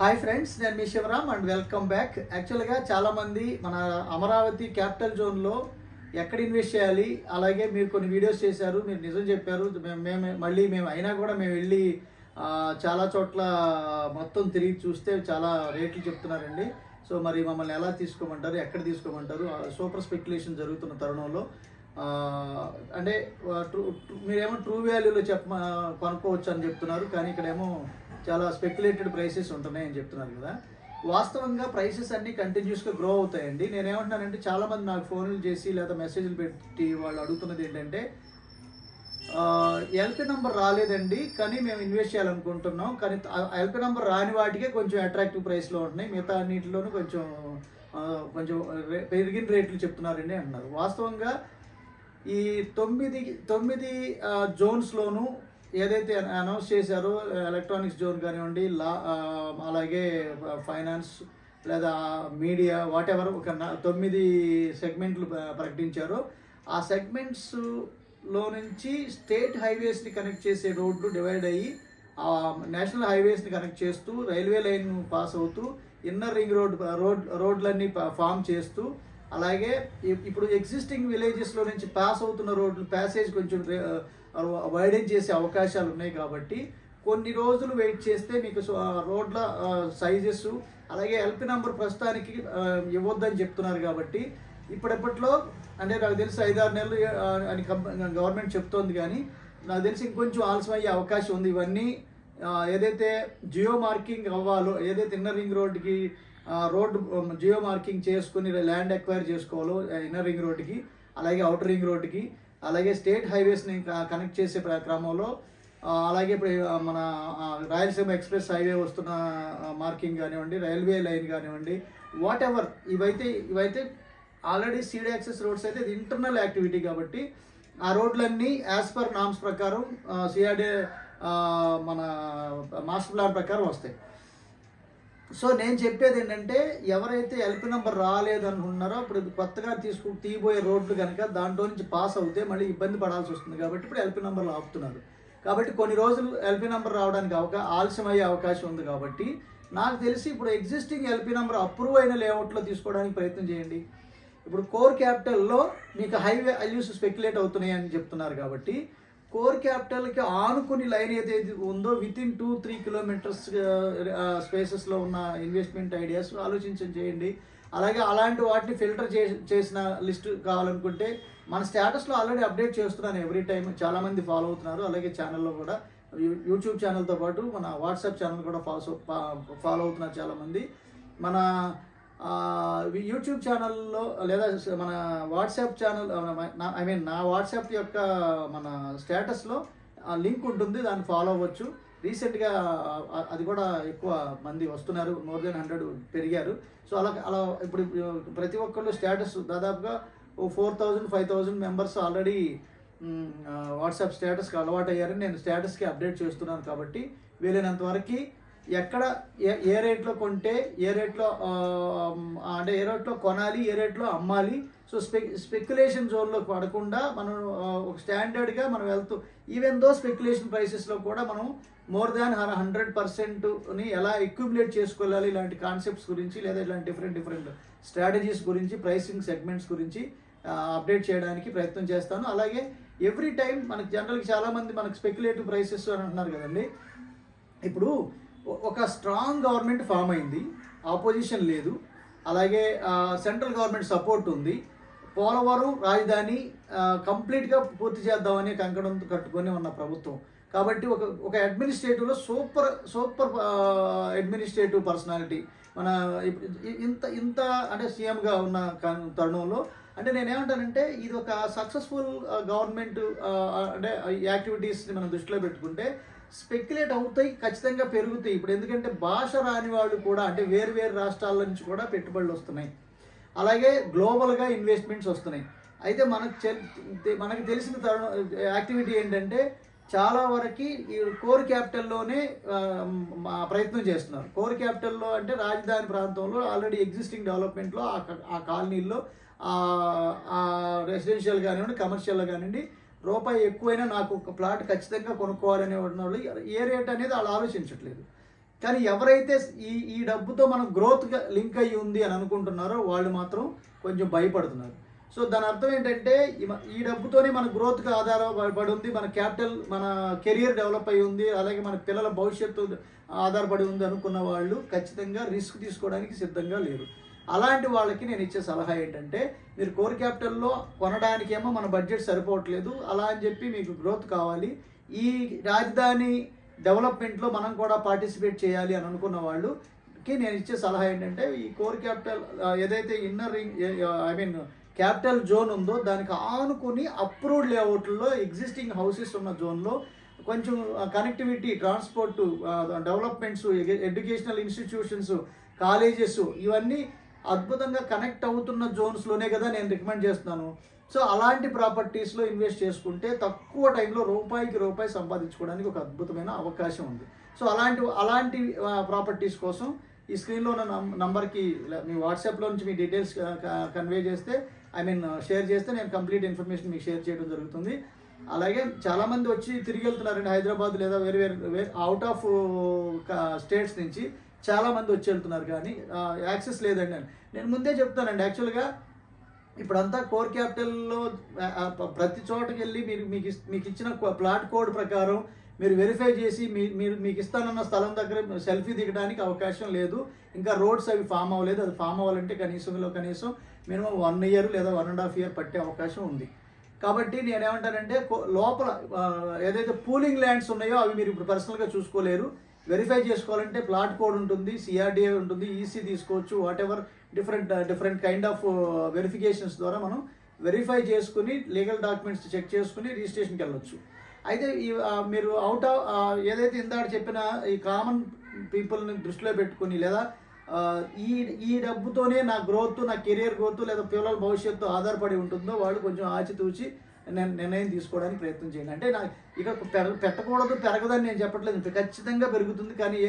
Hi friends, నేను మీ Shivaram and welcome back. యాక్చువల్గా చాలామంది మన అమరావతి క్యాపిటల్ జోన్లో ఎక్కడ ఇన్వెస్ట్ చేయాలి, అలాగే మీరు కొన్ని వీడియోస్ చేశారు, మీరు నిజం చెప్పారు. మేము అయినా కూడా మేము వెళ్ళి చాలా చోట్ల మొత్తం తిరిగి చూస్తే చాలా రేట్లు చెప్తున్నారండి. సో మరి మమ్మల్ని ఎలా తీసుకోమంటారు, ఎక్కడ తీసుకోమంటారు? సూపర్ స్పెక్యులేషన్ జరుగుతున్న తరుణంలో అంటే మీరేమో ట్రూ వాల్యూలో కొనుక్కోవచ్చు అని చెప్తున్నారు, కానీ ఇక్కడేమో చాలా స్పెక్యులేటెడ్ ప్రైసెస్ ఉంటున్నాయని చెప్తున్నారు కదా. వాస్తవంగా ప్రైసెస్ అన్నీ కంటిన్యూస్గా గ్రో అవుతాయండి. నేనేమంటున్నానంటే చాలామంది నాకు ఫోన్లు చేసి లేదా మెసేజ్లు పెట్టి వాళ్ళు అడుగుతున్నది ఏంటంటే ఎల్పి నెంబర్ రాలేదండి, కానీ మేము ఇన్వెస్ట్ చేయాలనుకుంటున్నాం, కానీ ఎల్పి నెంబర్ రాని వాటికే కొంచెం అట్రాక్టివ్ ప్రైస్లో ఉంటున్నాయి, మిగతా అన్నింటిలోనూ కొంచెం కొంచెం పెరిగిన రేట్లు చెప్తున్నారండి అంటున్నారు. వాస్తవంగా ఈ తొమ్మిది జోన్స్లోనూ ఏదైతే అనౌన్స్ చేశారో, ఎలక్ట్రానిక్స్ జోన్ కానివ్వండి, అలాగే ఫైనాన్స్ లేదా మీడియా, వాట్ ఎవర్, ఒక 9 సెగ్మెంట్లు ప్రకటించారో ఆ సెగ్మెంట్స్లో నుంచి స్టేట్ హైవేస్ని కనెక్ట్ చేసే రోడ్లు డివైడ్ అయ్యి నేషనల్ హైవేస్ని కనెక్ట్ చేస్తూ, రైల్వే లైన్ పాస్ అవుతూ, ఇన్నర్ రింగ్ రోడ్లన్నీ ఫామ్ చేస్తూ, అలాగే ఇప్పుడు ఎగ్జిస్టింగ్ విలేజెస్లో నుంచి పాస్ అవుతున్న రోడ్లు ప్యాసేజ్ కొంచెం వైడెన్ చేసే అవకాశాలు ఉన్నాయి. కాబట్టి కొన్ని రోజులు వెయిట్ చేస్తే మీకు రోడ్ల సైజెస్, అలాగే ఎల్పి నెంబర్ ప్రస్తుతానికి ఇవ్వద్దని చెప్తున్నారు. కాబట్టి ఇప్పటిలో అంటే నాకు తెలిసి 5-6 నెలలు అని గవర్నమెంట్ చెప్తోంది, కానీ నాకు తెలిసి ఇంకొంచెం ఆలస్యం అయ్యే అవకాశం ఉంది. ఇవన్నీ ఏదైతే జియో మార్కింగ్ అవ్వాలో, ఏదైతే ఇన్నర్ రింగ్ రోడ్డుకి రోడ్డు జియో మార్కింగ్ చేసుకుని ల్యాండ్ ఎక్వైర్ చేసుకోవాలో ఇన్నర్ రింగ్ రోడ్డుకి, అలాగే అవుటర్ రింగ్ రోడ్డుకి, అలాగే స్టేట్ హైవేస్ని కనెక్ట్ చేసే క్రమంలో, అలాగే ఇప్పుడు మన రాయలసీమ ఎక్స్ప్రెస్ హైవే వస్తున్న మార్కింగ్ కానివ్వండి, రైల్వే లైన్ కానివ్వండి, వాట్ ఎవర్, ఇవైతే ఆల్రెడీ సీడ్ యాక్సెస్ రోడ్స్ అయితే ఇది ఇంటర్నల్ యాక్టివిటీ. కాబట్టి ఆ రోడ్లన్నీ యాజ్ పర్ నామ్స్ ప్రకారం సిఆర్డే మన మాస్టర్ ప్లాన్ ప్రకారం వస్తాయి. సో నేను చెప్పేది ఏంటంటే, ఎవరైతే ఎల్పి నెంబర్ రాలేదనుకున్నారో ఇప్పుడు కొత్తగా తీయబోయే రోడ్లు కనుక దాంట్లో నుంచి పాస్ అవుతే మళ్ళీ ఇబ్బంది పడాల్సి వస్తుంది. కాబట్టి ఇప్పుడు ఎల్పి నెంబర్లు ఆపుతున్నారు. కాబట్టి కొన్ని రోజులు ఎల్పి నెంబర్ రావడానికి ఆలస్యం అయ్యే అవకాశం ఉంది. కాబట్టి నాకు తెలిసి ఇప్పుడు ఎగ్జిస్టింగ్ ఎల్పి నెంబర్ అప్రూవ్ అయిన లేఅవుట్లో తీసుకోవడానికి ప్రయత్నం చేయండి. ఇప్పుడు కోర్ క్యాపిటల్లో మీకు హైవే అల్యూస్ స్పెక్యులేట్ అవుతున్నాయి అని చెప్తున్నారు. కాబట్టి కోర్ క్యాపిటల్కి ఆనుకుని లైన్ ఏదైతే ఉందో వితిన్ 2-3 కిలోమీటర్స్ స్పేసెస్లో ఉన్న ఇన్వెస్ట్మెంట్ ఐడియాస్ చేయండి. అలాగే అలాంటి వాటిని ఫిల్టర్ చేసిన లిస్ట్ కావాలనుకుంటే మన స్టేటస్లో ఆల్రెడీ అప్డేట్ చేస్తున్నాను ఎవ్రీ టైం. చాలామంది ఫాలో అవుతున్నారు. అలాగే ఛానల్లో కూడా యూట్యూబ్ ఛానల్తో పాటు మన వాట్సాప్ ఛానల్ కూడా ఫాలో అవుతున్నారు చాలామంది. మన యూట్యూబ్ ఛానల్లో లేదా మన వాట్సాప్ ఛానల్, నా వాట్సాప్ యొక్క మన స్టేటస్లో లింక్ ఉంటుంది, దాన్ని ఫాలో అవ్వచ్చు. రీసెంట్గా అది కూడా ఎక్కువ మంది వస్తున్నారు, more than 100 పెరిగారు. సో అలా ఇప్పుడు ప్రతి ఒక్కళ్ళు స్టేటస్ దాదాపుగా 4,000-5,000 మెంబర్స్ ఆల్రెడీ వాట్సాప్ స్టేటస్కి అలవాటు అయ్యారని నేను స్టేటస్కి అప్డేట్ చేస్తున్నాను. కాబట్టి వీలైనంత వరకు ఎక్కడ ఏ రేట్లో కొంటే ఏ రేట్లో అంటే ఏ రేట్లో కొనాలి, ఏ రేట్లో అమ్మాలి. సో స్పెక్యులేషన్ జోన్లో పడకుండా మనం ఒక స్టాండర్డ్గా మనం వెళ్తూ, ఈవెన్ దో స్పెక్యులేషన్ ప్రైసెస్లో కూడా మనం more than 100%ని ఎలా అక్యుములేట్ చేసుకోవాలి, ఇలాంటి కాన్సెప్ట్స్ గురించి లేదా ఇలాంటి డిఫరెంట్ స్ట్రాటజీస్ గురించి, ప్రైసింగ్ సెగ్మెంట్స్ గురించి అప్డేట్ చేయడానికి ప్రయత్నం చేస్తాను. అలాగే ఎవ్రీ టైం మనకి జనరల్గా చాలామంది మనకు స్పెక్యులేటివ్ ప్రైసెస్ అని అంటున్నారు కదండి. ఇప్పుడు ఒక స్ట్రాంగ్ గవర్నమెంట్ ఫామ్ అయింది, ఆపోజిషన్ లేదు, అలాగే సెంట్రల్ గవర్నమెంట్ సపోర్ట్ ఉంది, పోలవరం రాజధాని కంప్లీట్గా పూర్తి చేద్దామని కంకణం కట్టుకొని ఉన్న ప్రభుత్వం. కాబట్టి ఒక అడ్మినిస్ట్రేటివ్లో సూపర్ అడ్మినిస్ట్రేటివ్ పర్సనాలిటీ మన ఇంత అంటే సీఎంగా ఉన్న తరుణంలో, అంటే నేనేమంటానంటే ఇది ఒక సక్సెస్ఫుల్ గవర్నమెంట్. అంటే యాక్టివిటీస్ని మనం దృష్టిలో పెట్టుకుంటే స్పెక్యులేట్ అవుతాయి, ఖచ్చితంగా పెరుగుతాయి. ఇప్పుడు ఎందుకంటే భాష రాని వాళ్ళు కూడా, అంటే వేరు రాష్ట్రాల నుంచి కూడా పెట్టుబడులు వస్తున్నాయి, అలాగే గ్లోబల్గా ఇన్వెస్ట్మెంట్స్ వస్తున్నాయి. అయితే మనకు తెలిసిన యాక్టివిటీ ఏంటంటే చాలా వరకు ఈ కోర్ క్యాపిటల్లోనే ప్రయత్నం చేస్తున్నారు. కోర్ క్యాపిటల్లో అంటే రాజధాని ప్రాంతంలో ఆల్రెడీ ఎగ్జిస్టింగ్ డెవలప్మెంట్లో ఆ కాలనీల్లో రెసిడెన్షియల్ కానివ్వండి, కమర్షియల్ కానివ్వండి, రూపాయి ఎక్కువైనా నాకు ఒక ప్లాట్ ఖచ్చితంగా కొనుక్కోవాలనే వాళ్ళు ఏ రేట్ అనేది వాళ్ళు ఆలోచించట్లేదు. కానీ ఎవరైతే ఈ డబ్బుతో మనం గ్రోత్గా లింక్ అయ్యి ఉంది అని అనుకుంటున్నారో వాళ్ళు మాత్రం కొంచెం భయపడుతున్నారు. సో దాని అర్థం ఏంటంటే ఈ డబ్బుతోనే మన గ్రోత్కి ఆధారపడి ఉంది, మన క్యాపిటల్, మన కెరియర్ డెవలప్ అయ్యి ఉంది, అలాగే మన పిల్లల భవిష్యత్తు ఆధారపడి ఉంది అనుకున్న వాళ్ళు ఖచ్చితంగా రిస్క్ తీసుకోవడానికి సిద్ధంగా లేరు. అలాంటి వాళ్ళకి నేను ఇచ్చే సలహా ఏంటంటే, మీరు కోర్ క్యాపిటల్లో కొనడానికేమో మన బడ్జెట్ సరిపోవట్లేదు, అలా అని చెప్పి మీకు గ్రోత్ కావాలి, ఈ రాజధాని డెవలప్మెంట్లో మనం కూడా పార్టిసిపేట్ చేయాలి అని అనుకున్న వాళ్ళకి నేను ఇచ్చే సలహా ఏంటంటే, ఈ కోర్ క్యాపిటల్ ఏదైతే ఇన్నర్ రింగ్ క్యాపిటల్ జోన్ ఉందో దానికి ఆనుకుని అప్రూవ్డ్ లేఅవుట్లో ఎగ్జిస్టింగ్ హౌసెస్ ఉన్న జోన్లో కొంచెం connectivity, transport, developments, educational institutions, colleges ఇవన్నీ అద్భుతంగా కనెక్ట్ అవుతున్న జోన్స్లోనే కదా నేను రికమెండ్ చేస్తున్నాను. సో అలాంటి ప్రాపర్టీస్లో ఇన్వెస్ట్ చేసుకుంటే తక్కువ టైంలో రూపాయికి రూపాయి సంపాదించుకోవడానికి ఒక అద్భుతమైన అవకాశం ఉంది. సో అలాంటి ప్రాపర్టీస్ కోసం ఈ స్క్రీన్లో ఉన్న నంబర్కి మీ వాట్సాప్లో నుంచి మీ డీటెయిల్స్ కన్వే చేస్తే, షేర్ చేస్తే నేను కంప్లీట్ ఇన్ఫర్మేషన్ మీకు షేర్ చేయడం జరుగుతుంది. అలాగే చాలామంది వచ్చి తిరిగి వెళ్తున్నారండి హైదరాబాద్ లేదా వేరే అవుట్ ఆఫ్ స్టేట్స్ నుంచి చాలామంది వచ్చి వెళ్తున్నారు, కానీ యాక్సెస్ లేదండి. నేను ముందే చెప్తానండి, యాక్చువల్గా ఇప్పుడంతా కోర్ క్యాపిటల్లో ప్రతి చోటకి వెళ్ళి మీకు ఇచ్చిన ప్లాట్ కోడ్ ప్రకారం మీరు వెరిఫై చేసి మీకు ఇస్తానన్న స్థలం దగ్గర సెల్ఫీ దిగడానికి అవకాశం లేదు. ఇంకా రోడ్స్ అవి ఫామ్ అవ్వలేదు. అది ఫామ్ అవ్వాలంటే కనీసం మినిమం 1 year లేదా 1.5 year పట్టే అవకాశం ఉంది. కాబట్టి నేనేమంటానంటే, లోపల ఏదైతే పూలింగ్ ల్యాండ్స్ ఉన్నాయో అవి మీరు ఇప్పుడు పర్సనల్గా చూసుకోలేరు. వెరిఫై చేసుకోవాలంటే ప్లాట్ కోడ్ ఉంటుంది, సిఆర్డిఏ ఉంటుంది, ఈసీ తీసుకోవచ్చు, what ever different kind of verifications ద్వారా మనం వెరిఫై చేసుకుని లీగల్ డాక్యుమెంట్స్ చెక్ చేసుకుని రిజిస్ట్రేషన్కి వెళ్ళొచ్చు. అయితే మీరు ఏదైతే ఇందాక చెప్పిన ఈ కామన్ పీపుల్ని దృష్టిలో పెట్టుకుని, లేదా ఈ డబ్బుతోనే నా గ్రోత్, నా కెరియర్ గ్రోత్ లేదా పిల్లల భవిష్యత్తు ఆధారపడి ఉంటుందో వాళ్ళు కొంచెం ఆచితూచి నిర్ణయం తీసుకోవడానికి ప్రయత్నం చేయండి. అంటే ఇక్కడ పెట్టకూడదు, పెరగదని నేను చెప్పట్లేదు, ఖచ్చితంగా పెరుగుతుంది. కానీ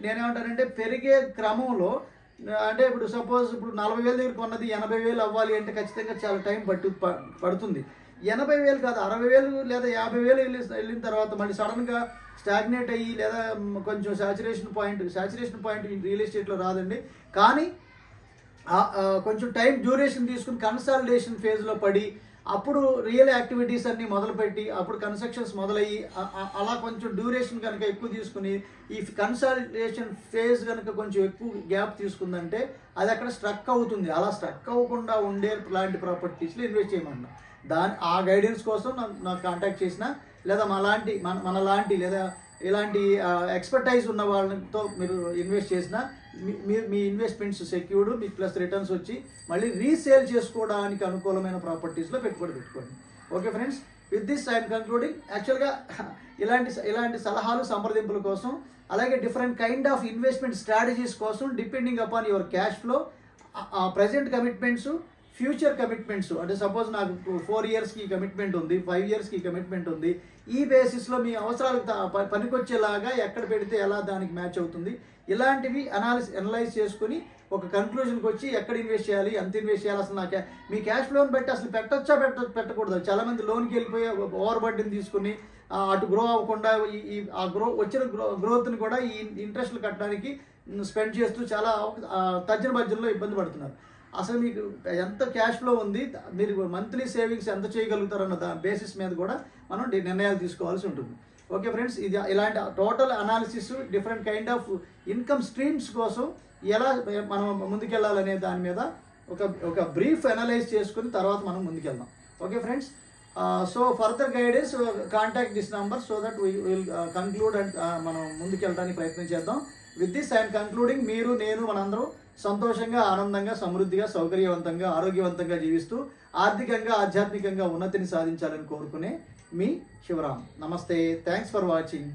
నేనేమంటానంటే, పెరిగే క్రమంలో అంటే ఇప్పుడు సపోజ్ ఇప్పుడు 40,000 దగ్గర కొన్నది 80,000 అవ్వాలి అంటే ఖచ్చితంగా చాలా టైం పడుతుంది. 80,000 కాదు, 60,000 లేదా 50,000 వెళ్ళిన తర్వాత మళ్ళీ సడన్గా స్టాగ్నేట్ అయ్యి లేదా కొంచెం సాచురేషన్ పాయింట్ రియల్ ఎస్టేట్లో రాదండి. కానీ కొంచెం టైం డ్యూరేషన్ తీసుకుని కన్సాలిడేషన్ ఫేజ్లో పడి అప్పుడు రియల్ యాక్టివిటీస్ అన్నీ మొదలుపెట్టి అప్పుడు కన్స్ట్రక్షన్స్ మొదలయ్యి అలా కొంచెం డ్యూరేషన్ కనుక ఎక్కువ తీసుకుని ఈ కన్సాలిడేషన్ ఫేజ్ కనుక కొంచెం ఎక్కువ గ్యాప్ తీసుకుందంటే అది అక్కడ స్ట్రక్ అవుతుంది. అలా స్ట్రక్ అవ్వకుండా ఉండే లాంటి ప్రాపర్టీస్లో ఇన్వెస్ట్ చేయమన్నా ఆ గైడెన్స్ కోసం నాకు కాంటాక్ట్ చేసిన, లేదా మనలాంటి లేదా ఇలాంటి ఎక్స్పర్టైజ్ ఉన్న వాళ్ళతో మీరు ఇన్వెస్ట్ చేసిన మీ ఇన్వెస్ట్మెంట్స్ సెక్యూర్డ్, మీకు ప్లస్ రిటర్న్స్ వచ్చి మళ్ళీ రీసేల్ చేసుకోవడానికి అనుకూలమైన ప్రాపర్టీస్లో పెట్టుకోండి. Okay friends, with this I'm concluding. యాక్చువల్గా ఇలాంటి సలహాలు, సంప్రదింపుల కోసం, అలాగే different kind of investment strategies కోసం depending upon your cash flow, present commitments, future commitments. అంటే సపోజ్ నాకు 4 yearsకి కమిట్మెంట్ ఉంది, 5 yearsకి కమిట్మెంట్ ఉంది, ఈ బేసిస్లో మీ అవసరాలకు పనికొచ్చేలాగా ఎక్కడ పెడితే ఎలా దానికి మ్యాచ్ అవుతుంది, ఇలాంటివి అనలైజ్ చేసుకుని ఒక కన్క్లూజన్కి వచ్చి ఎక్కడ ఇన్వెస్ట్ చేయాలి, ఎంత ఇన్వెస్ట్ చేయాలి, అసలు మీ క్యాష్ ఫ్లోని బట్టి అసలు పెట్టకూడదు. చాలామంది లోన్కి వెళ్ళిపోయి ఓవర్ బర్డెన్ తీసుకుని అటు గ్రో అవ్వకుండా వచ్చిన గ్రోత్ని కూడా ఈ ఇంట్రెస్ట్లు కట్టడానికి స్పెండ్ చేస్తూ చాలా తర్జన భర్జనలో ఇబ్బంది పడుతున్నారు. అసలు మీకు ఎంత క్యాష్ ఫ్లో ఉంది, మీరు మంత్లీ సేవింగ్స్ ఎంత చేయగలుగుతారన్న బేసిస్ మీద కూడా మనం నిర్ణయాలు తీసుకోవాల్సి ఉంటుంది. ఓకే ఫ్రెండ్స్, ఇది ఇలాంటి total analysis, different kind of income streams కోసం ఎలా మనం ముందుకెళ్ళాలనే దాని మీద ఒక బ్రీఫ్ అనలైజ్ చేసుకుని తర్వాత మనం ముందుకెళ్దాం. Okay friends, so further guidance contact this number so that we will conclude and మనం ముందుకెళ్ళడానికి ప్రయత్నం చేద్దాం. With this I'm concluding. మీరు, నేను, మనందరం సంతోషంగా, ఆనందంగా, సమృద్ధిగా, సౌకర్యవంతంగా, ఆరోగ్యవంతంగా జీవిస్తూ ఆర్థికంగా, ఆధ్యాత్మికంగా ఉన్నతిని సాధించాలని కోరుకునే మీ శివరామ్. నమస్తే, థ్యాంక్స్ ఫర్ వాచింగ్.